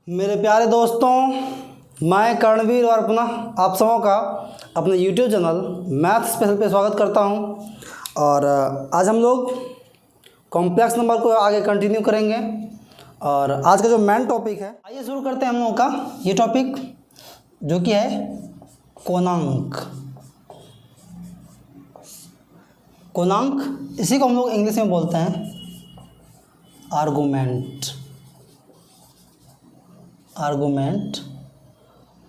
मेरे प्यारे दोस्तों, मैं कर्णवीर और अपना आप सबों का अपने YouTube चैनल मैथ स्पेशल पे स्वागत करता हूं। और आज हम लोग कॉम्प्लेक्स नंबर को आगे कंटिन्यू करेंगे। और आज का जो मेन टॉपिक है, आइए शुरू करते हैं हम लोगों का ये टॉपिक, जो कि है कोणांक। कोणांक, इसी को हम लोग इंग्लिश में बोलते हैं आर्गुमेंट।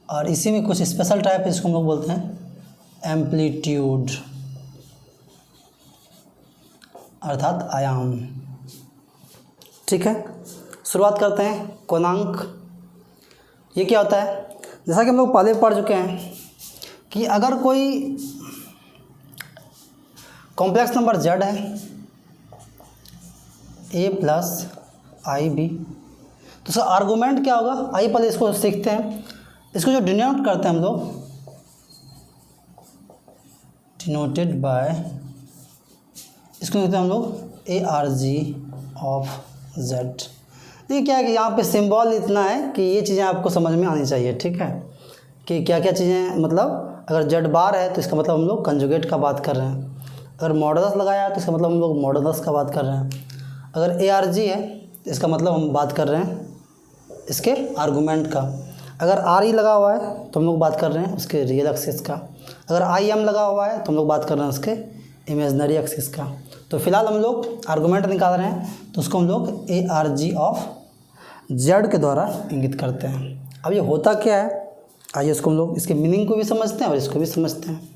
और इसी में कुछ स्पेशल टाइप है, इसको हम लोग बोलते हैं एम्पलीट्यूड, अर्थात आयाम। ठीक है, शुरुआत करते हैं। कोणांक ये क्या होता है? जैसा कि हम लोग पहले पढ़ चुके हैं कि अगर कोई कॉम्प्लेक्स नंबर z है a प्लस आई बी, तो उसका आर्गूमेंट क्या होगा? आइए पहले इसको सीखते हैं। इसको जो डिनोट करते हैं हम लोग, डिनोटेड बाय, इसको कहते हैं हम लोग A R G of Z. देखिए क्या है कि यहाँ पे सिंबल इतना है कि ये चीज़ें आपको समझ में आनी चाहिए। ठीक है, कि क्या क्या चीज़ें, मतलब अगर जेड बार है तो इसका मतलब हम लोग कंजुगेट का बात कर रहे हैं। अगर मॉडुलस लगाया है तो इसका मतलब हम लोग मॉडुलस का बात कर रहे हैं। अगर ए आर जी है तो इसका मतलब हम बात कर रहे हैं इसके आर्गूमेंट का। अगर आर ई लगा हुआ है तो हम लोग बात कर रहे हैं उसके रियल एक्सिस का। अगर आई एम लगा हुआ है तो हम लोग बात कर रहे हैं उसके इमेजनरी एक्सिस का। तो फिलहाल हम लोग आर्गूमेंट निकाल रहे हैं, तो उसको हम लोग A R G of Z के द्वारा इंगित करते हैं। अब ये होता क्या है, आइए इसको हम लोग इसके मीनिंग को भी समझते हैं और इसको भी समझते हैं।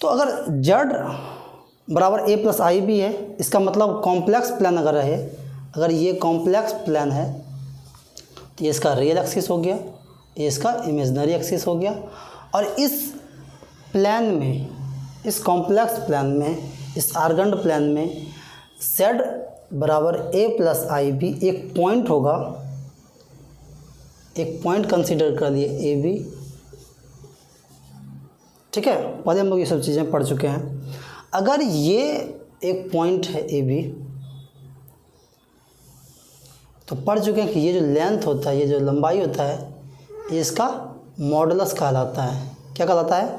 तो अगर जेड बराबर ए प्लस आई बी है, इसका मतलब कॉम्प्लेक्स प्लान अगर है, अगर ये कॉम्प्लेक्स प्लान है तो ये इसका रियल एक्सिस हो गया, ये इसका इमेजनरी एक्सिस हो गया। और इस प्लान में, इस कॉम्प्लेक्स प्लान में, इस आर्गेंड प्लान में जेड बराबर ए प्लस आई बी एक पॉइंट होगा। एक पॉइंट कंसीडर कर लिए ए बी। ठीक है, पहले हम लोग ये सब चीज़ें पढ़ चुके हैं। अगर ये एक पॉइंट है ए बी, तो पढ़ चुके हैं कि ये जो लेंथ होता है, ये जो लंबाई होता है, ये इसका मॉडुलस कहलाता है। क्या कहलाता है?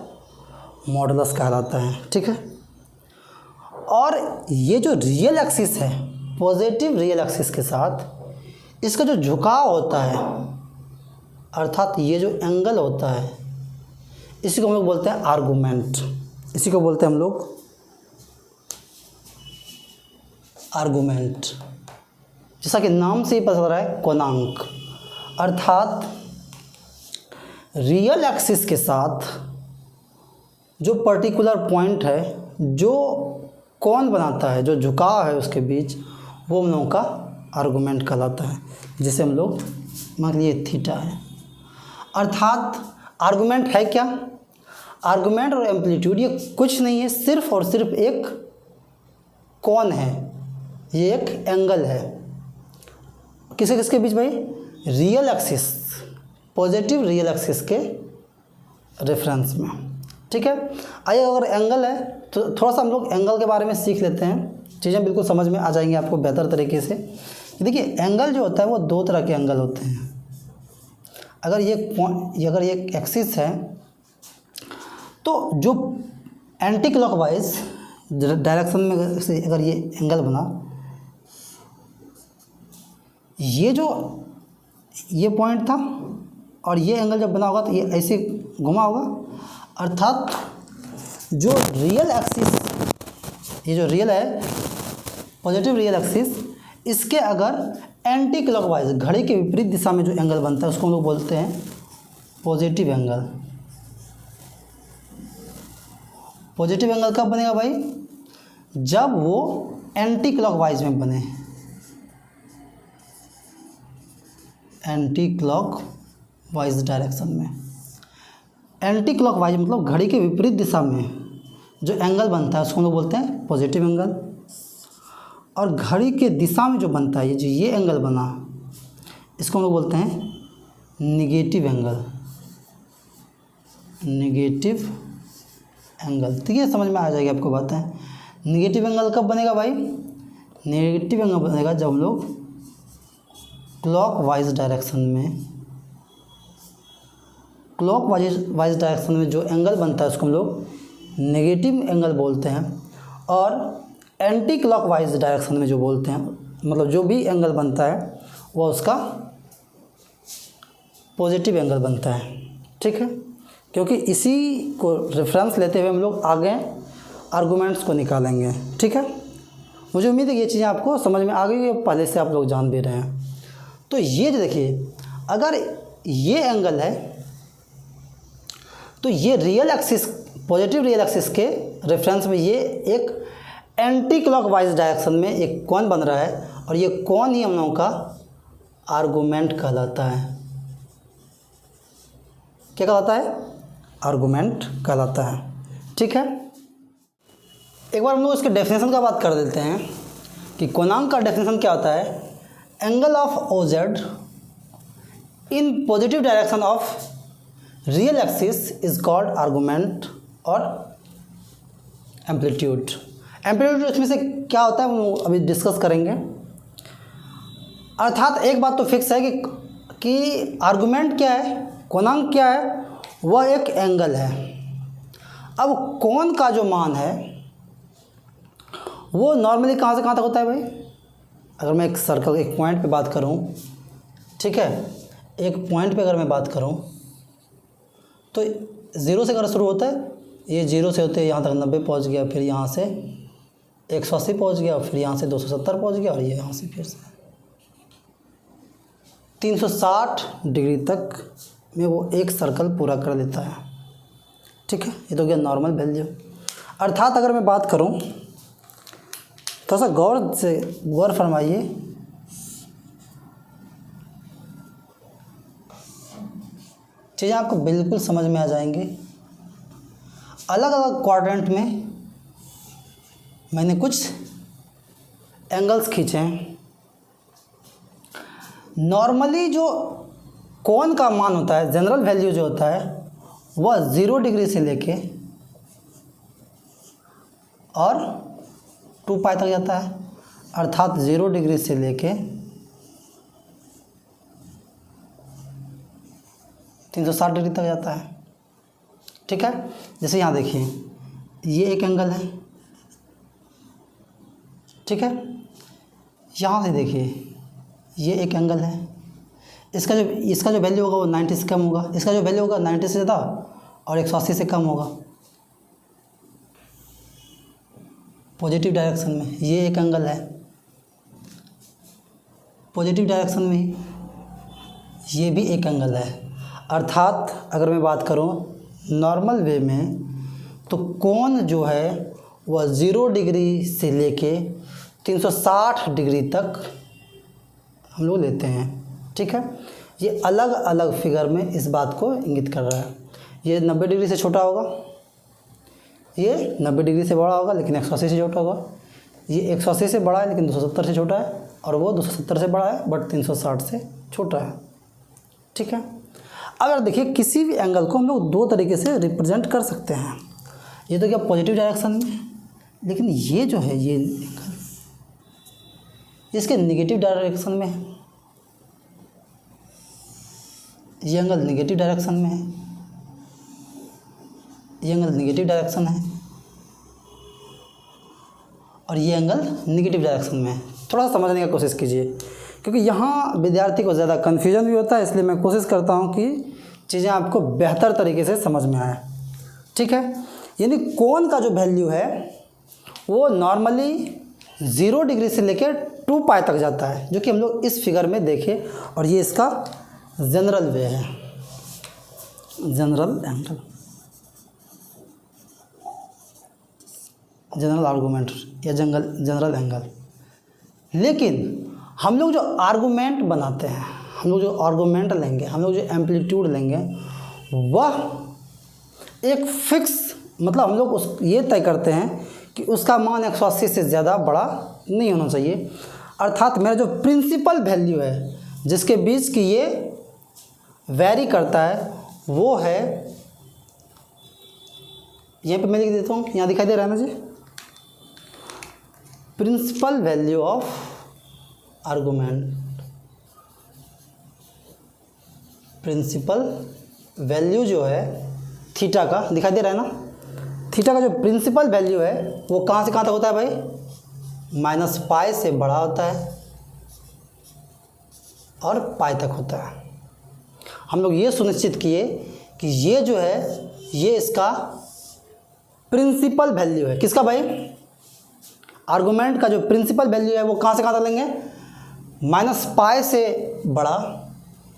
मॉडुलस कहलाता है। ठीक है, और ये जो रियल एक्सिस है, पॉजिटिव रियल एक्सिस के साथ इसका जो झुकाव होता है, अर्थात ये जो एंगल होता है, इसी को हम लोग बोलते हैं आर्गूमेंट। इसी को बोलते हैं हम लोग आर्गूमेंट। जैसा कि नाम से ही पता चल रहा है, कोणांक, अर्थात रियल एक्सिस के साथ जो पर्टिकुलर पॉइंट है, जो कोण बनाता है, जो झुकाव है उसके बीच, वो हम लोगों का आर्गूमेंट कहलाता है। जिसे हम लोग मान लीजिए थीटा है। अर्थात आर्गूमेंट है क्या? आर्गूमेंट और एम्पलीट्यूड ये कुछ नहीं है, सिर्फ और सिर्फ एक कोण है, ये एक एंगल है। किसके किसके बीच भाई? Real axis, positive real axis के रेफरेंस में। ठीक है, आइए अगर एंगल है तो थोड़ा सा हम लोग एंगल के बारे में सीख लेते हैं, चीज़ें बिल्कुल समझ में आ जाएंगी आपको बेहतर तरीके से। देखिए एंगल जो होता है वो दो तरह के एंगल होते हैं। अगर ये एक एक्सिस है, तो जो एंटी क्लॉकवाइज डायरेक्शन में से अगर ये एंगल बना, ये पॉइंट था और ये एंगल जब बना होगा तो ये ऐसे घुमा होगा। अर्थात जो रियल एक्सिस, ये जो रियल है, पॉजिटिव रियल एक्सिस, इसके अगर एंटी क्लॉकवाइज, घड़ी के विपरीत दिशा में जो एंगल बनता है उसको हम लोग बोलते हैं पॉजिटिव एंगल। पॉजिटिव एंगल कब बनेगा भाई? जब वो एंटी क्लॉकवाइज में बने। एंटी क्लॉकवाइज डायरेक्शन में। एंटी क्लॉकवाइज मतलब घड़ी के विपरीत दिशा में जो एंगल बनता है उसको हम लोग बोलते हैं पॉजिटिव एंगल। और घड़ी के दिशा में जो बनता है, ये एंगल बना, इसको हम लोग बोलते हैं निगेटिव एंगल। निगेटिव एंगल, ठीक है, समझ में आ जाएगी आपको बातें। नेगेटिव एंगल कब बनेगा भाई? नेगेटिव एंगल बनेगा जब हम लोग क्लॉकवाइज डायरेक्शन में जो एंगल बनता है उसको हम लोग नेगेटिव एंगल बोलते हैं, और एंटी क्लॉकवाइज डायरेक्शन में जो बोलते हैं, मतलब जो भी एंगल बनता है वो उसका पॉजिटिव एंगल बनता है। ठीक है, क्योंकि इसी को रेफरेंस लेते हुए हम लोग आगे आर्गूमेंट्स को निकालेंगे। ठीक है, मुझे उम्मीद है ये चीज़ें आपको समझ में आ गई, पहले से आप लोग जान भी रहे हैं। तो ये जो देखिए, अगर ये एंगल है तो ये real axis, positive real axis के रेफरेंस में ये एक एंटी क्लॉकवाइज डायरेक्शन में एक कोण बन रहा है, और ये कोण ही हम लोगों का आर्गूमेंट कहलाता है। क्या कहलाता है? आर्गूमेंट कहलाता है। ठीक है, एक बार हम लोग इसके डेफिनेशन का बात कर देते हैं कि कोणांक का डेफिनेशन क्या होता है। Angle of O z in positive direction of real axis is called argument और एम्पलीट्यूड। एम्पलीट्यूड इसमें से क्या होता है वो अभी डिस्कस करेंगे। अर्थात एक बात तो फिक्स है कि आर्गूमेंट क्या है, कोणांक क्या है, वह एक एंगल है। अब कोण का जो मान है वो नॉर्मली कहाँ से कहाँ तक होता है भाई? अगर मैं एक सर्कल, एक पॉइंट पे बात करूँ, ठीक है, एक पॉइंट पे अगर मैं बात करूँ तो 0 से अगर शुरू होता है, ये 0 से होते यहाँ तक 90 पहुँच गया, फिर यहाँ से 180 पहुँच गया, फिर यहाँ से 270 पहुँच गया, और ये यहाँ से फिर से 360 डिग्री तक में वो एक सर्कल पूरा कर देता है। ठीक है, ये तो गया नॉर्मल वैल्यू। अर्थात अगर मैं बात करूँ, थोड़ा सा गौर फरमाइए, चीज़ें आपको बिल्कुल समझ में आ जाएंगी। अलग अलग क्वाड्रेंट में मैंने कुछ एंगल्स खींचे हैं। नॉर्मली जो कोण का मान होता है, जनरल वैल्यू जो होता है, वह 0 डिग्री से लेके और 2 पाई तक जाता है। अर्थात 0 डिग्री से लेके 360 डिग्री तक जाता है। ठीक है, जैसे यहाँ देखिए, ये एक एंगल है। ठीक है, यहाँ से देखिए, ये एक एंगल है। इसका जो वैल्यू होगा वो 90 से कम होगा, इसका जो वैल्यू होगा 90 से ज़्यादा, और 180 से कम होगा। पॉजिटिव डायरेक्शन में ये एक एंगल है, पॉजिटिव डायरेक्शन में ये भी एक एंगल है। अर्थात अगर मैं बात करूँ नॉर्मल वे में, तो कोण जो है वह 0 डिग्री से लेके 360 डिग्री तक हम लोग लेते हैं। ठीक है, ये अलग अलग फिगर में इस बात को इंगित कर रहा है। ये 90 डिग्री से छोटा होगा, ये 90 डिग्री से बड़ा होगा लेकिन 180 से छोटा होगा, ये 180 से बड़ा है लेकिन 270 से छोटा है, और वो 270 से बड़ा है बट 360 से छोटा है। ठीक है, अगर देखिए किसी भी एंगल को हम लोग 2 तरीके से रिप्रेजेंट कर सकते हैं। ये तो क्या पॉजिटिव डायरेक्शन में, लेकिन ये जो है ये एंगल इसके नेगेटिव डायरेक्शन में है। ये एंगल नेगेटिव डायरेक्शन में है, ये एंगल नेगेटिव डायरेक्शन है, और ये एंगल नेगेटिव डायरेक्शन में है। थोड़ा समझने की कोशिश कीजिए, क्योंकि यहाँ विद्यार्थी को ज़्यादा कन्फ्यूजन भी होता है, इसलिए मैं कोशिश करता हूँ कि चीज़ें आपको बेहतर तरीके से समझ में आए। ठीक है, यानी कोण का जो वैल्यू है वो नॉर्मली 0 डिग्री से लेकर 2 पाई तक जाता है, जो कि हम लोग इस फिगर में देखें, और ये इसका जनरल वे है, जनरल एंगल, जनरल आर्गूमेंट या जनरल एंगल। लेकिन हम लोग जो आर्गूमेंट बनाते हैं, हम लोग जो आर्गूमेंट लेंगे, हम लोग जो एम्पलीट्यूड लेंगे, वह एक फिक्स, मतलब हम लोग ये तय करते हैं कि उसका मान 180 से ज़्यादा बड़ा नहीं होना चाहिए। अर्थात मेरा जो प्रिंसिपल वैल्यू है जिसके बीच की ये वैरी करता है वो है, यहाँ पे मैं लिख देता हूँ, यहाँ दिखाई दे रहा है ना जी, principal value of argument, principal value जो है थीटा का, दिखाई दे रहा है ना, थीटा का जो प्रिंसिपल वैल्यू है वो कहाँ से कहाँ तक होता है भाई, माइनस पाई से बड़ा होता है और पाई तक होता है। हम लोग ये सुनिश्चित किए कि ये जो है ये इसका प्रिंसिपल वैल्यू है, किसका भाई, आर्गुमेंट का जो प्रिंसिपल वैल्यू है वो कहाँ से कहाँ तक लेंगे, माइनस पाई से बड़ा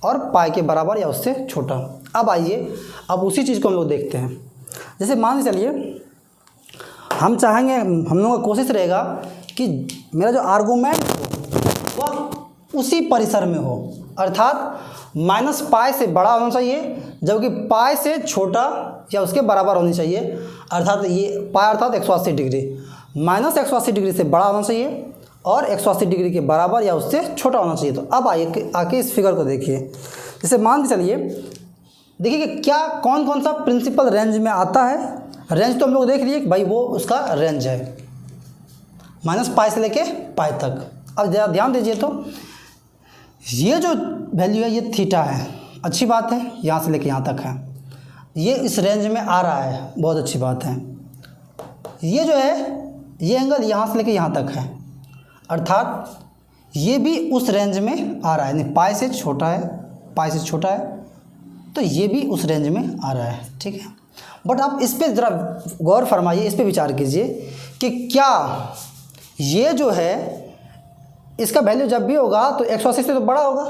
और पाई के बराबर या उससे छोटा। अब आइए अब उसी चीज़ को हम लोग देखते हैं। जैसे मान के चलिए हम चाहेंगे, हम लोगों का कोशिश रहेगा कि मेरा जो आर्गुमेंट हो वह उसी परिसर में हो, अर्थात माइनस पाई से बड़ा होना चाहिए जबकि पाई से छोटा या उसके बराबर होनी चाहिए, अर्थात ये पाई अर्थात 180 डिग्री, माइनस 180 डिग्री से बड़ा होना चाहिए और 180 डिग्री के बराबर या उससे छोटा होना चाहिए। तो अब आइए आके इस फिगर को देखिए। जैसे मान के चलिए, देखिए कि क्या कौन कौन सा प्रिंसिपल रेंज में आता है। रेंज तो हम लोग देख लिए कि भाई वो उसका रेंज है माइनस पाई से लेके पाई तक। अब ज़रा ध्यान दीजिए, तो ये जो वैल्यू है ये थीटा है, अच्छी बात है, यहाँ से लेके यहाँ तक है, ये इस रेंज में आ रहा है, बहुत अच्छी बात है। ये जो है ये एंगल यहाँ से लेके यहाँ तक है, अर्थात ये भी उस रेंज में आ रहा है, यानी पाई से छोटा है, पाई से छोटा है, तो ये भी उस रेंज में आ रहा है, ठीक है। बट आप इस पर ज़रा गौर फरमाइए, इस पर विचार कीजिए कि क्या ये जो है इसका वैल्यू जब भी होगा तो 180 से तो बड़ा होगा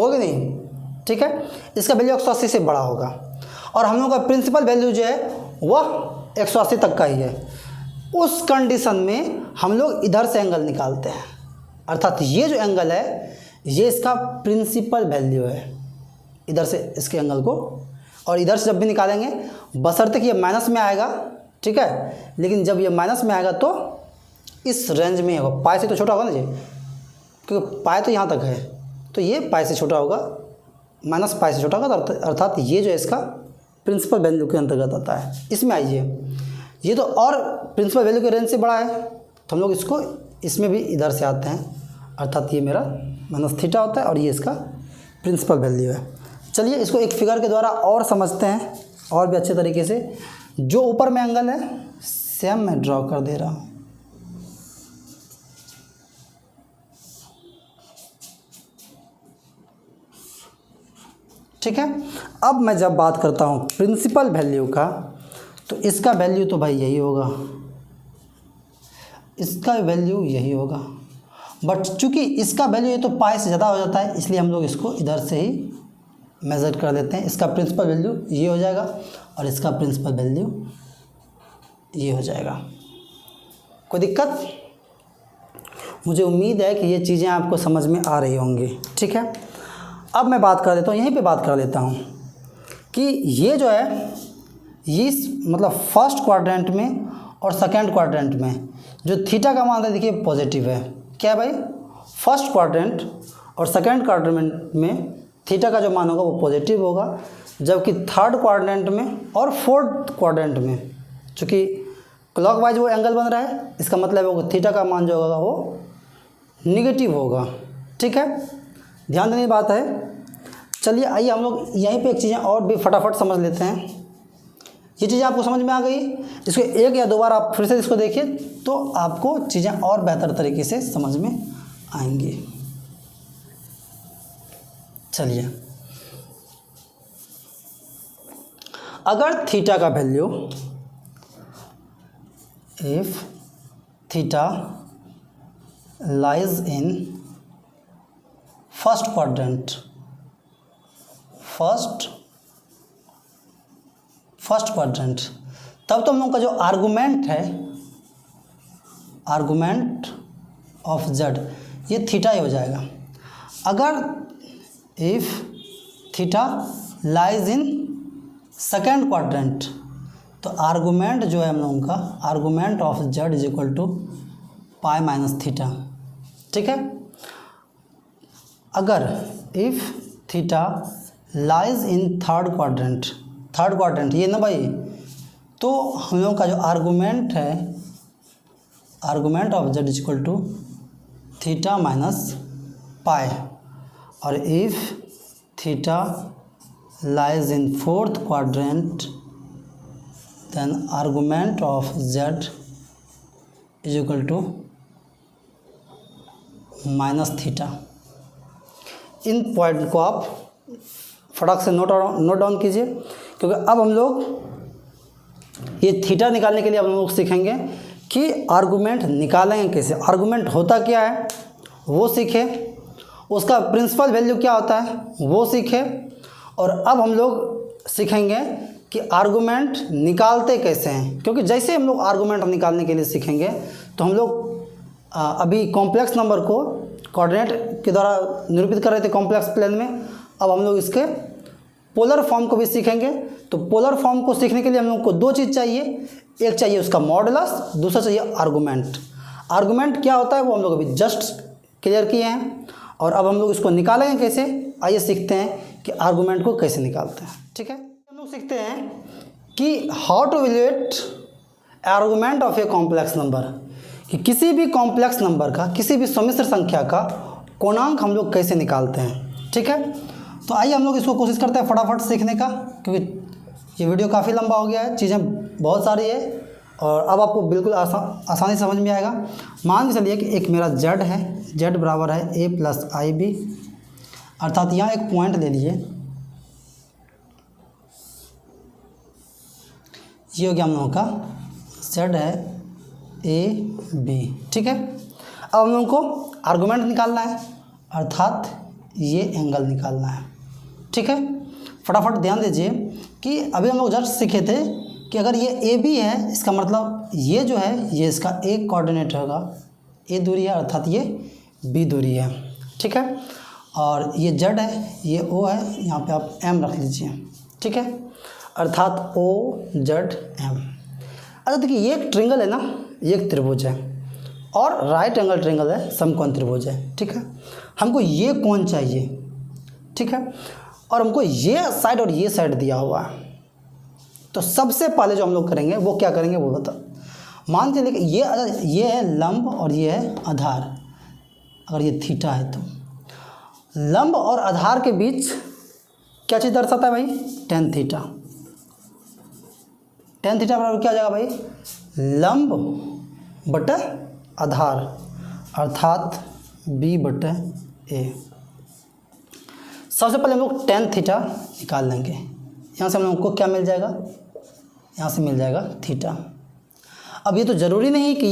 कि नहीं, ठीक है, इसका वैल्यू 180 से बड़ा होगा और हम लोग का प्रिंसिपल वैल्यू जो है वह 180 तक का ही है। उस कंडीशन में हम लोग इधर से एंगल निकालते हैं, अर्थात ये जो एंगल है ये इसका प्रिंसिपल वैल्यू है, इधर से इसके एंगल को, और इधर से जब भी निकालेंगे बशर्ते कि ये माइनस में आएगा, ठीक है, लेकिन जब ये माइनस में आएगा तो इस रेंज में होगा, पाई से तो छोटा होगा ना जी, क्योंकि पाई तो यहाँ तक है, तो ये पाई से छोटा होगा, माइनस पाई से छोटा होगा, अर्थात ये जो है इसका प्रिंसिपल वैल्यू के अंतर्गत आता है। इसमें आइए, ये तो और प्रिंसिपल वैल्यू के रेंज से बड़ा है, तो हम लोग इसको इसमें भी इधर से आते हैं, अर्थात ये मेरा माइनस थीटा होता है और ये इसका प्रिंसिपल वैल्यू है। चलिए इसको एक फिगर के द्वारा और समझते हैं और भी अच्छे तरीके से। जो ऊपर में एंगल है सेम मैं ड्रॉ कर दे रहा हूँ, ठीक है। अब मैं जब बात करता हूँ प्रिंसिपल वैल्यू का, तो इसका वैल्यू तो भाई यही होगा, इसका वैल्यू यही होगा, बट चूंकि इसका वैल्यू ये तो पाई से ज़्यादा हो जाता है, इसलिए हम लोग इसको इधर से ही मेज़र कर लेते हैं। इसका प्रिंसिपल वैल्यू ये हो जाएगा और इसका प्रिंसिपल वैल्यू ये हो जाएगा। कोई दिक्कत? मुझे उम्मीद है कि ये चीज़ें आपको समझ में आ रही होंगी, ठीक है। अब मैं बात कर लेता हूँ, यहीं पे बात कर लेता हूँ कि ये जो है ये मतलब फर्स्ट क्वाड्रेंट में और सेकंड क्वाड्रेंट में जो थीटा का मान है, देखिए पॉजिटिव है। क्या है भाई? फर्स्ट क्वाड्रेंट और सेकंड क्वाड्रेंट में थीटा का जो मान होगा वो पॉजिटिव होगा, जबकि थर्ड क्वाड्रेंट में और फोर्थ क्वाड्रेंट में, चूँकि क्लॉकवाइज वो एंगल बन रहा है, इसका मतलब है वो थीटा का मान जो होगा वो निगेटिव होगा, ठीक है। ध्यान देने की बात है। चलिए आइए हम लोग यहीं पे एक चीज़ें और भी फटाफट समझ लेते हैं। ये चीज़ें आपको समझ में आ गई, इसको एक या दो बार आप फिर से इसको देखिए तो आपको चीज़ें और बेहतर तरीके से समझ में आएंगी। चलिए, अगर थीटा का value, if theta lies in first quadrant, first quadrant, तब तो हम लोग का जो आर्गुमेंट है, आर्गुमेंट ऑफ जेड, ये थीटा ही हो जाएगा। अगर if theta lies in second quadrant, तो आर्गुमेंट जो है हम लोगों का, argument of z is equal to pi minus theta, ठीक है। अगर if theta lies in third quadrant ये ना भाई, तो हम लोगों का जो आर्गुमेंट है argument of z is equal to theta minus pi, और if theta lies in fourth quadrant then argument of z is equal to minus theta. इन पॉइंट को आप फटाक से नोट डाउन कीजिए, क्योंकि अब हम लोग ये थीटा निकालने के लिए अब हम लोग सीखेंगे कि आर्गूमेंट निकालेंगे कैसे, आर्गूमेंट होता क्या है वो सीखे, उसका प्रिंसिपल वैल्यू क्या होता है वो सीखे, और अब हम लोग सीखेंगे कि आर्गूमेंट निकालते कैसे हैं। क्योंकि जैसे हम लोग आर्गूमेंट निकालने के लिए सीखेंगे तो हम लोग अभी कॉम्प्लेक्स नंबर को कोऑर्डिनेट के द्वारा निरूपित कर रहे थे कॉम्प्लेक्स प्लेन में, अब हम लोग इसके पोलर फॉर्म को भी सीखेंगे। तो पोलर फॉर्म को सीखने के लिए हम लोग को दो चीज़ चाहिए, एक चाहिए उसका मॉडुलस, दूसरा चाहिए आर्गूमेंट। आर्गूमेंट क्या होता है वो हम लोग अभी जस्ट क्लियर किए हैं, और अब हम लोग इसको निकालेंगे कैसे, आइए सीखते हैं कि आर्गूमेंट को कैसे निकालते हैं। ठीक है, हम लोग सीखते हैं कि how to evaluate argument of a complex number, कि किसी भी कॉम्प्लेक्स नंबर का, किसी भी सम्मिश्र संख्या का पूर्णांक हम लोग कैसे निकालते हैं। ठीक है, तो आइए हम लोग इसको कोशिश करते हैं फटाफट सीखने का, क्योंकि ये वीडियो काफ़ी लंबा हो गया है, चीज़ें बहुत सारी है और अब आपको बिल्कुल आसानी से समझ में आएगा। मान के चलिए कि एक मेरा z है, z बराबर है a प्लस आई बी, अर्थात यहाँ एक पॉइंट ले लिए, ये हो गया हम लोगों का z है a b। ठीक है, अब हम लोगों को आर्गूमेंट निकालना है, अर्थात ये एंगल निकालना है। ठीक है, फटाफट ध्यान दीजिए कि अभी हम लोग जस्ट सीखे थे कि अगर ये ए बी है, इसका मतलब ये जो है ये इसका एक कोऑर्डिनेट होगा, ए दूरी है अर्थात ये बी दूरी है। ठीक है, और ये जेड है, ये ओ है, यहाँ पे आप एम रख लीजिए। ठीक है, अर्थात ओ जेड एम। अच्छा देखिए, ये एक ट्रिंगल है ना, ये एक त्रिभुज है और राइट एंगल ट्रिंगल है, समकोण त्रिभुज है। ठीक है, हमको ये कोण चाहिए। ठीक है, और हमको ये साइड और ये साइड दिया हुआ है, तो सबसे पहले जो हम लोग करेंगे वो क्या करेंगे वो बता। मान के लिए ये है लंब और ये है आधार, अगर ये थीटा है तो लंब और आधार के बीच क्या चीज़ दर्शाता है भाई, टेन थीटा। टेन थीटा बराबर क्या हो जाएगा भाई, लंब बटे आधार, अर्थात बी बटे ए। सबसे पहले हम लोग टेन थीटा निकाल लेंगे, यहाँ से हम लोग को क्या मिल जाएगा, यहाँ से मिल जाएगा थीटा। अब ये तो ज़रूरी नहीं कि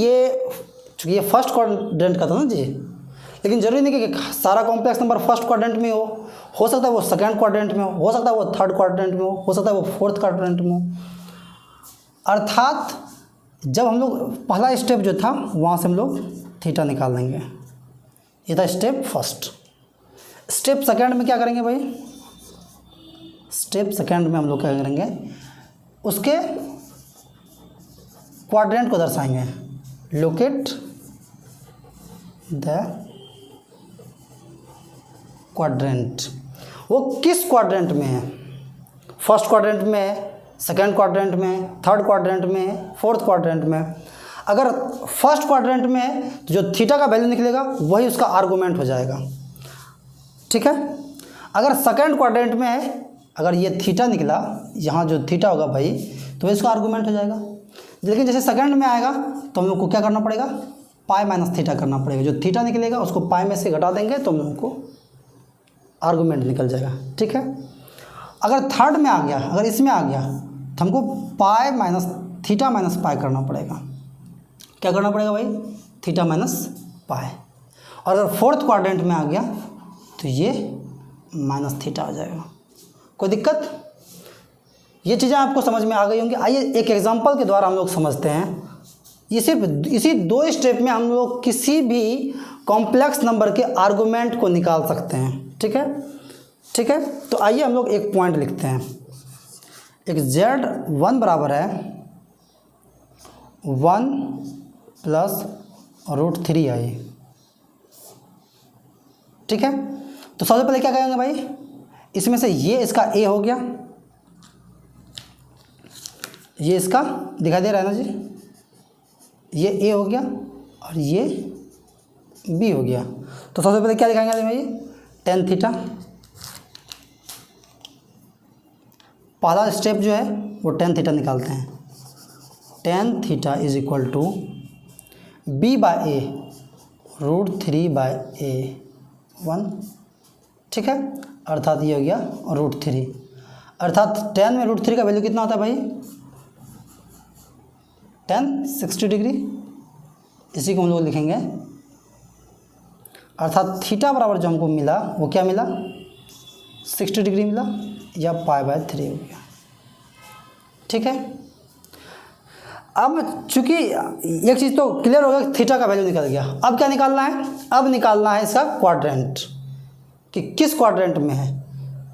चूँकि ये फर्स्ट क्वाड्रेंट का था ना जी, लेकिन ज़रूरी नहीं कि सारा कॉम्प्लेक्स नंबर फर्स्ट क्वाड्रेंट में हो सकता है वो सेकंड क्वाड्रेंट में हो सकता है वो थर्ड क्वाड्रेंट में हो सकता है वो फोर्थ क्वाड्रेंट में हो। अर्थात जब हम लोग पहला स्टेप जो था वहाँ से हम लोग थीटा निकाल देंगे, ये था स्टेप फर्स्ट। स्टेप सेकंड में क्या करेंगे भाई, स्टेप सेकंड में हम लोग क्या करेंगे, उसके क्वाड्रेंट को दर्शाएंगे, लोकेट द क्वाड्रेंट। वो किस क्वाड्रेंट में है, फर्स्ट क्वाड्रेंट में है, सेकंड क्वाड्रेंट में, थर्ड क्वाड्रेंट में, फोर्थ क्वाड्रेंट में। अगर फर्स्ट क्वाड्रेंट में है तो जो थीटा का वैल्यू निकलेगा वही उसका आर्गूमेंट हो जाएगा। ठीक है, अगर सेकंड क्वाड्रेंट में है, अगर ये थीटा निकला, यहाँ जो थीटा होगा भाई तो इसका आर्गूमेंट हो जाएगा। लेकिन जैसे सेकंड में आएगा तो हम लोग को क्या करना पड़ेगा, पाई माइनस थीटा करना पड़ेगा। जो थीटा निकलेगा उसको पाई में से घटा देंगे तो हम लोग को आर्गूमेंट निकल जाएगा। ठीक है, अगर थर्ड में आ गया, अगर इसमें आ गया तो हमको पाई माइनस थीटा माइनस पाई करना पड़ेगा। क्या करना पड़ेगा भाई, थीटा माइनस पाई। और अगर फोर्थ क्वाड्रेंट में आ गया तो ये माइनस थीटा आ जाएगा। कोई दिक्कत, ये चीज़ें आपको समझ में आ गई होंगी। आइए एक एग्जांपल के द्वारा हम लोग समझते हैं। इसी दो स्टेप में हम लोग किसी भी कॉम्प्लेक्स नंबर के आर्गूमेंट को निकाल सकते हैं। ठीक है, ठीक है, तो आइए हम लोग एक पॉइंट लिखते हैं। एक z1 बराबर है 1 प्लस √3i। ठीक है, तो सबसे पहले क्या करेंगे भाई, इसमें से ये इसका a हो गया, ये इसका दिखाई दे रहा है ना जी, ये a हो गया, और ये बी हो गया। तो सबसे पहले क्या लिखेंगे भाई, टेन थीटा। पहला स्टेप जो है वो टेन थीटा निकालते हैं। Tan theta is equal to b by a √3/a1, ठीक है, अर्थात ये हो गया √3। अर्थात टेन में √3 का वैल्यू कितना होता है भाई, 60 डिग्री। इसी को हम लोग लिखेंगे। अर्थात थीटा बराबर जो हमको मिला वो क्या मिला, 60 डिग्री मिला, या π/3 हो गया, ठीक है। अब चूंकि एक चीज़ तो क्लियर हो गया कि थीटा का वैल्यू निकल गया। अब क्या निकालना है, अब निकालना है इसका क्वाड्रेंट, कि किस क्वाड्रेंट में है।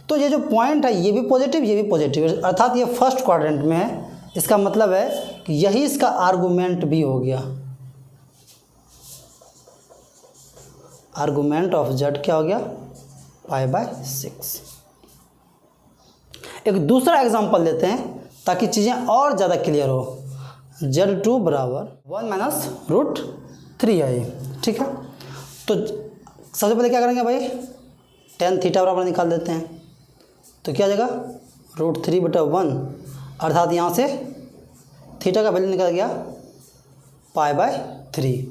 तो ये जो पॉइंट है ये भी पॉजिटिव, ये भी पॉजिटिव, अर्थात ये फर्स्ट क्वाड्रेंट में है। इसका मतलब है कि यही इसका आर्गूमेंट भी हो गया। आर्गूमेंट ऑफ z क्या हो गया, π/6। एक दूसरा एग्जांपल लेते हैं ताकि चीज़ें और ज़्यादा क्लियर हो। Z2 बराबर 1 - √3i, ठीक है। तो सबसे पहले क्या करेंगे भाई, टेन थीटा बराबर निकाल देते हैं। तो क्या जाएगा, √3/1, अर्थात यहाँ से थीटा का वैल्यू निकल गया π/3।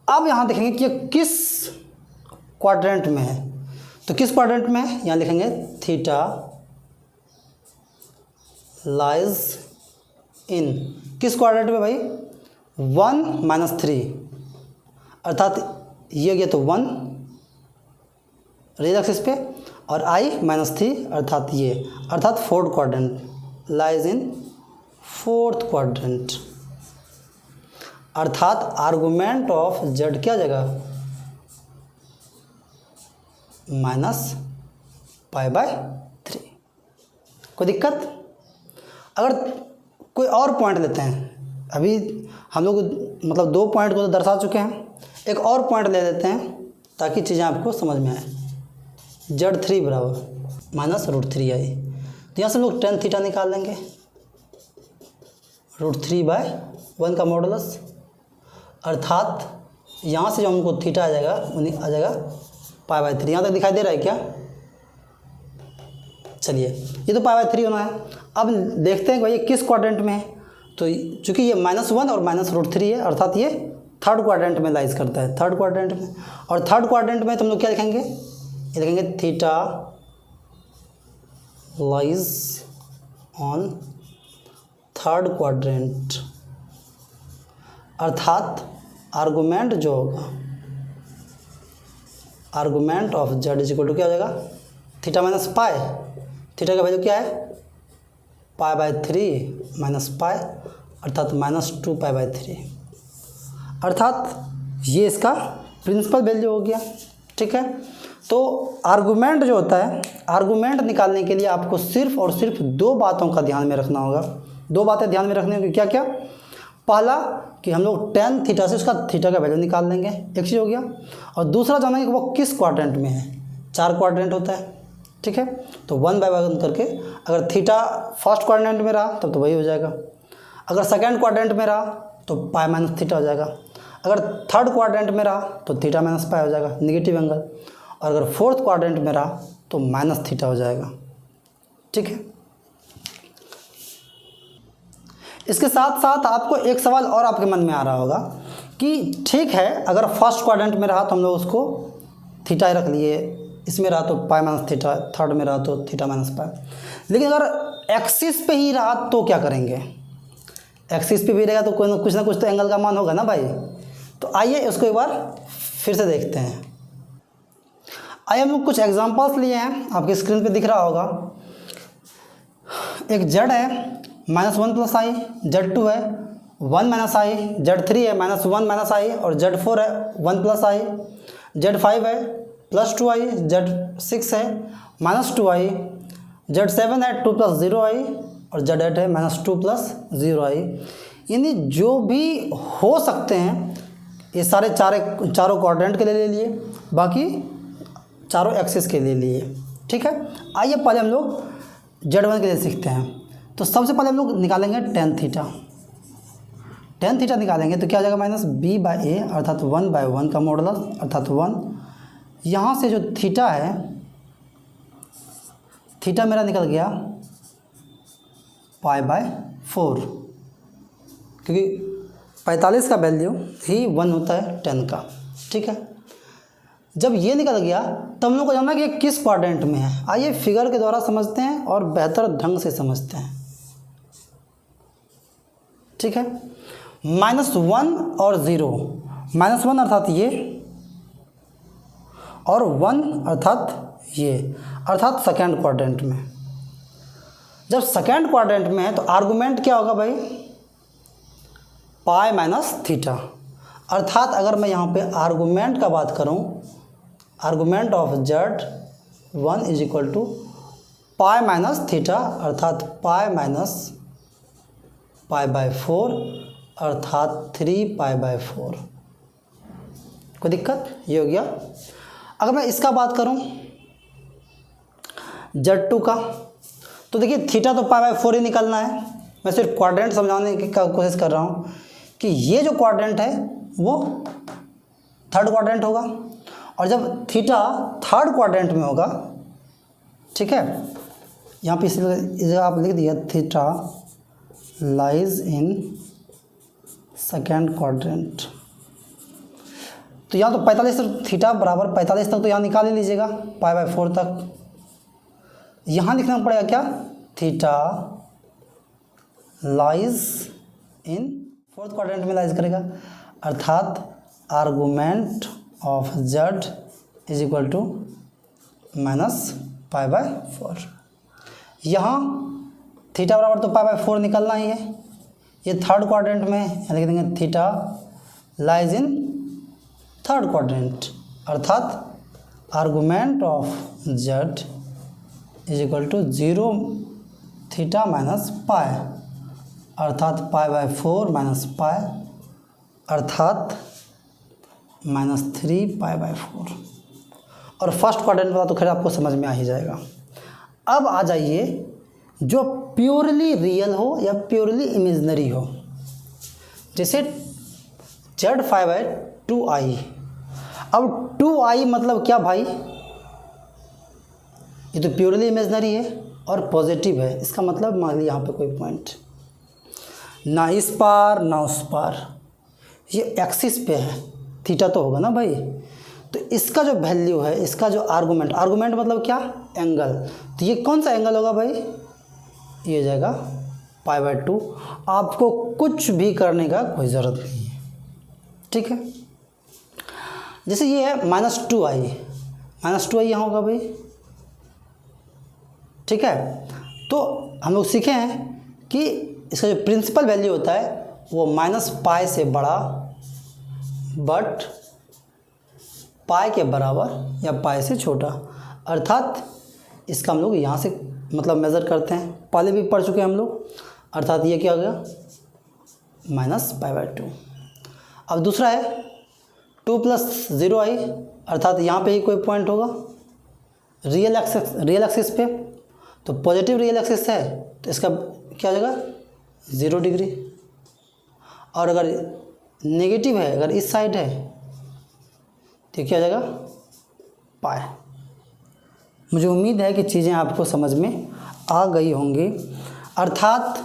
अब यहाँ देखेंगे कि ये किस क्वाड्रेंट में है। तो किस क्वाड्रेंट में है, यहाँ लिखेंगे थीटा लाइज इन, किस क्वाड्रेंट में भाई, 1 - 3, अर्थात ये हो गया तो 1 रेज एक्सिस पे, और i -3 अर्थात ये, अर्थात fourth quadrant, lies in fourth quadrant. अर्थात आर्गूमेंट ऑफ z क्या जगह, -π/3। कोई दिक्कत। अगर कोई और पॉइंट लेते हैं, अभी हम लोग मतलब 2 पॉइंट को तो दर्शा चुके हैं, एक और पॉइंट ले लेते हैं ताकि चीज़ें आपको समझ में आए। Z3 बराबर -√3i। तो यहाँ से हम लोग टेन थीटा निकाल लेंगे, √3/1 का मॉडुलस, अर्थात यहाँ से जो हमको थीटा आ जाएगा वो आ जाएगा π/3। यहाँ तक दिखाई दे रहा है क्या, चलिए ये तो π/3 होना है। अब देखते हैं कि भाई ये किस क्वाड्रेंट में है। तो चूँकि ये -1 और -√3 है, अर्थात ये थर्ड क्वाड्रेंट में लाइज करता है, थर्ड क्वाड्रेंट में। और थर्ड क्वाड्रेंट में तो हम लोग क्या लिखेंगे, ये लिखेंगे theta lies on third quadrant, अर्थात आर्गूमेंट जो होगा, argument of z is equal to क्या हो जाएगा, थीटा माइनस पाई। थीटा का वैल्यू क्या है, π/3 - π, अर्थात -2π/3, अर्थात ये इसका प्रिंसिपल वैल्यू हो गया, ठीक है। तो आर्गूमेंट जो होता है, आर्गूमेंट निकालने के लिए आपको सिर्फ और सिर्फ 2 बातों का ध्यान में रखना होगा। 2 बातें ध्यान में रखनी होगी, क्या क्या। पहला कि हम लोग टेन थीटा से उसका थीटा का वैल्यू निकाल लेंगे, एक चीज़ हो गया। और दूसरा जानेंगे कि वो किस क्वाड्रेंट में है। 4 क्वाड्रेंट होता है, ठीक है। तो 1/1 करके, अगर थीटा फर्स्ट क्वाड्रेंट में रहा तब तो वही हो जाएगा, अगर सेकंड क्वाड्रेंट में रहा तो π-थीटा हो जाएगा, अगर थर्ड क्वाड्रेंट में रहा तो थीटा -π हो जाएगा, निगेटिव एंगल, और अगर फोर्थ क्वाड्रेंट में रहा तो -थीटा हो जाएगा, ठीक है। इसके साथ साथ आपको एक सवाल और आपके मन में आ रहा होगा कि ठीक है, अगर फर्स्ट क्वाड्रेंट में रहा तो हम लोग उसको थीटा ही रख लिए, इसमें रहा तो π-थीटा, थर्ड में रहा तो थीटा -π, लेकिन अगर एक्सिस पे ही रहा तो क्या करेंगे। एक्सिस पे भी रहेगा तो कुछ ना कुछ तो एंगल का मान होगा ना भाई। तो आइए इसको एक बार फिर से देखते हैं। आइए हम लोग कुछ एग्जांपल्स लिए हैं, आपकी स्क्रीन पे दिख रहा होगा। एक z है -1 + i, Z2 है 1 - i, Z3 है -1 - i, और Z4 है 1 + i, Z5 है +2i, Z6 है -2i, Z7 है 2 + 0i, और Z8 है -2 + 0i। यानी जो भी हो सकते हैं ये सारे चारों क्वाड्रेंट के लिए ले लिए, बाकी चारों एक्सिस के लिए लिए, ठीक है। आइए पहले हम लोग Z1 के लिए सीखते हैं। तो सबसे पहले हम लोग निकालेंगे टेन थीटा। टेन थीटा निकालेंगे तो क्या हो जाएगा माइनस बी बाई ए अर्थात 1/1 का मॉडुलस अर्थात 1। यहाँ से जो थीटा है, थीटा मेरा निकल गया π/4, क्योंकि 45 का वैल्यू ही 1 होता है 10 का। ठीक है, जब ये निकल गया तब हम लोग को जानना कि ये किस क्वाड्रेंट में है। आइए फिगर के द्वारा समझते हैं और बेहतर ढंग से समझते हैं। ठीक है, -1 और 0, -1 अर्थात ये और 1 अर्थात ये, अर्थात सेकेंड क्वाड्रेंट में। जब सेकेंड क्वाड्रेंट में है तो आर्गुमेंट क्या होगा भाई, π-θ। अर्थात अगर मैं यहाँ पे आर्गुमेंट का बात करूँ, argument of Z1 is equal to π-θ अर्थात π-π/4 अर्थात 3π/4। कोई दिक्कत? ये हो गया। अगर मैं इसका बात करूं Z2 का, तो देखिए थीटा तो π/4 ही निकलना है। मैं सिर्फ क्वाड्रेंट समझाने की कोशिश कर रहा हूं कि ये जो क्वाड्रेंट है वो थर्ड क्वाड्रेंट होगा, और जब थीटा थर्ड क्वाड्रेंट में होगा, ठीक है, यहाँ पे इसलिए आप लिख दिया theta lies in second quadrant. तो यहाँ तो 45 तक थीटा बराबर 45 तक तो यहाँ निकाल ही लीजिएगा, π/4 तक। यहाँ लिखना पड़ेगा क्या, theta lies in fourth quadrant में लाइज करेगा, अर्थात argument of Z is equal to -π/4। यहाँ थीटा बराबर तो π/4 निकलना ही है, ये थर्ड क्वाड्रेंट में, यहाँ लिख देंगे theta lies in third quadrant, अर्थात argument of Z is equal to 0 theta minus pi, अर्थात π/4 माइनस पाई अर्थात -3π/4। और फर्स्ट क्वाड्रेंट वाला तो खैर आपको समझ में आ ही जाएगा। अब आ जाइए जो प्योरली रियल हो या प्योरली इमेजनरी हो, जैसे Z5/2i। अब 2i मतलब क्या भाई, ये तो प्योरली इमेजनरी है और पॉजिटिव है। इसका मतलब मान लीजिए यहाँ पे कोई पॉइंट ना इस पार ना उस पार, ये एक्सिस पे है, थीटा तो होगा ना भाई। तो इसका जो वैल्यू है, इसका जो आर्गुमेंट, आर्गुमेंट मतलब क्या, एंगल, तो ये कौन सा एंगल होगा भाई, ये हो जाएगा π/2। आपको कुछ भी करने का कोई ज़रूरत नहीं है, ठीक है। जैसे ये है -2i यहाँ होगा भाई, ठीक है। तो हम लोग सीखे हैं कि इसका जो प्रिंसिपल वैल्यू होता है वो -π से बड़ा बट पाई के बराबर या पाई से छोटा, अर्थात इसका हम लोग यहाँ से मतलब मेज़र करते हैं, पहले भी पढ़ चुके हैं हम लोग, अर्थात ये क्या हो गया -π/2। अब दूसरा है 2 + 0i, अर्थात यहाँ पे ही कोई पॉइंट होगा रियल एक्सिस पे, तो पॉजिटिव रियल एक्सिस है तो इसका क्या हो जाएगा 0 डिग्री, और अगर नेगेटिव है, अगर इस साइड है तो क्या हो जाएगा पाई। मुझे उम्मीद है कि चीज़ें आपको समझ में आ गई होंगी। अर्थात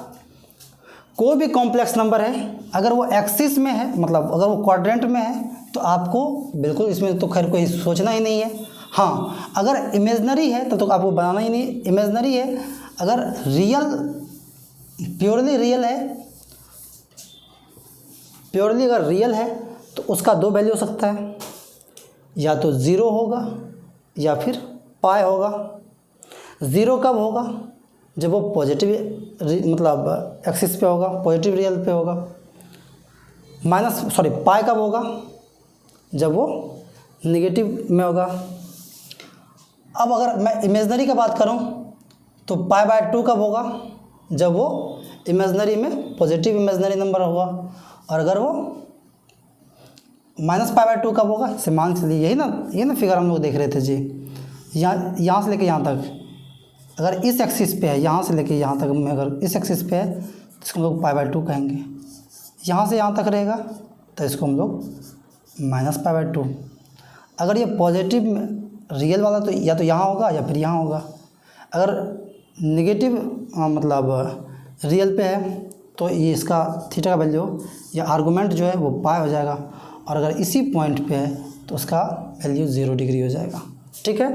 कोई भी कॉम्प्लेक्स नंबर है, अगर वो एक्सिस में है, मतलब अगर वो क्वाड्रेंट में है, तो आपको बिल्कुल इसमें तो खैर कोई सोचना ही नहीं है। हाँ, अगर इमेजनरी है तो आपको बनाना ही नहीं, इमेजनरी है। अगर रियल, प्योरली रियल है, प्योरली अगर रियल है तो उसका दो वैल्यू हो सकता है, या तो 0 होगा या फिर पाई होगा। 0 कब होगा, जब वो पॉजिटिव मतलब एक्सिस पे होगा, पॉजिटिव रियल पे होगा। पाई कब होगा, जब वो नेगेटिव में होगा। अब अगर मैं इमेजनरी का बात करूं तो π/2 कब होगा, जब वो इमेजनरी में पॉजिटिव इमेजनरी नंबर होगा। और अगर वो -π/2 कब होगा, इसे मान चलिए यही ना फिगर हम लोग देख रहे थे जी, यहाँ से लेके यहाँ तक, अगर इस एक्सिस पे है, यहाँ से लेके यहाँ तक में अगर इस एक्सिस पे है तो इसको हम लोग π/2 कहेंगे। यहाँ से यहाँ तक रहेगा तो इसको हम लोग -π/2। अगर ये पॉजिटिव रियल वाला तो या तो यहाँ होगा या फिर यहाँ होगा। अगर नेगेटिव मतलब रियल पे है तो ये इसका थीटा का वैल्यू या आर्गूमेंट जो है वो पाई हो जाएगा, और अगर इसी पॉइंट पे है तो उसका वैल्यू 0 डिग्री हो जाएगा। ठीक है,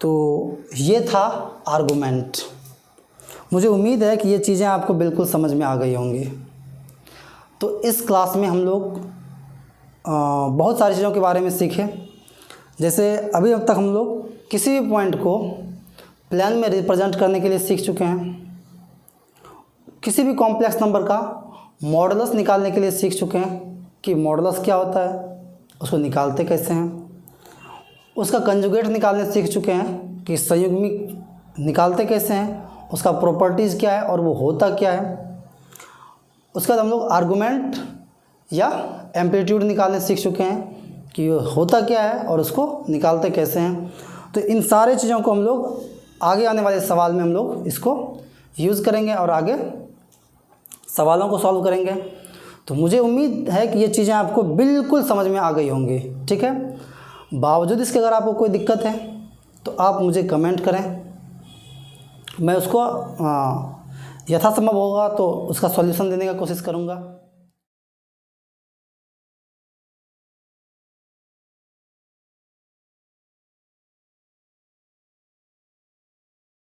तो ये था आर्गूमेंट। मुझे उम्मीद है कि ये चीज़ें आपको बिल्कुल समझ में आ गई होंगी। तो इस क्लास में हम लोग बहुत सारी चीज़ों के बारे में सीखे। जैसे अभी अब तक हम लोग किसी भी पॉइंट को प्लेन में रिप्रेजेंट करने के लिए सीख चुके हैं, किसी भी कॉम्प्लेक्स नंबर का मॉडुलस निकालने के लिए सीख चुके हैं कि मॉडुलस क्या होता है, उसको निकालते कैसे हैं, उसका कंजुगेट निकालने सीख चुके हैं कि संयुग्मिक निकालते कैसे हैं, उसका प्रॉपर्टीज़ क्या है और वो होता क्या है। उसके बाद हम लोग आर्गूमेंट या एम्पलीट्यूड निकालने सीख चुके हैं कि वो होता क्या है और उसको निकालते कैसे हैं। तो इन सारे चीज़ों को हम लोग आगे आने वाले सवाल में हम लोग इसको यूज़ करेंगे और आगे सवालों को सॉल्व करेंगे। तो मुझे उम्मीद है कि ये चीज़ें आपको बिल्कुल समझ में आ गई होंगी। ठीक है, बावजूद इसके अगर आपको कोई दिक्कत है तो आप मुझे कमेंट करें, मैं उसको यथासंभव होगा तो उसका सॉल्यूशन देने का कोशिश करूँगा।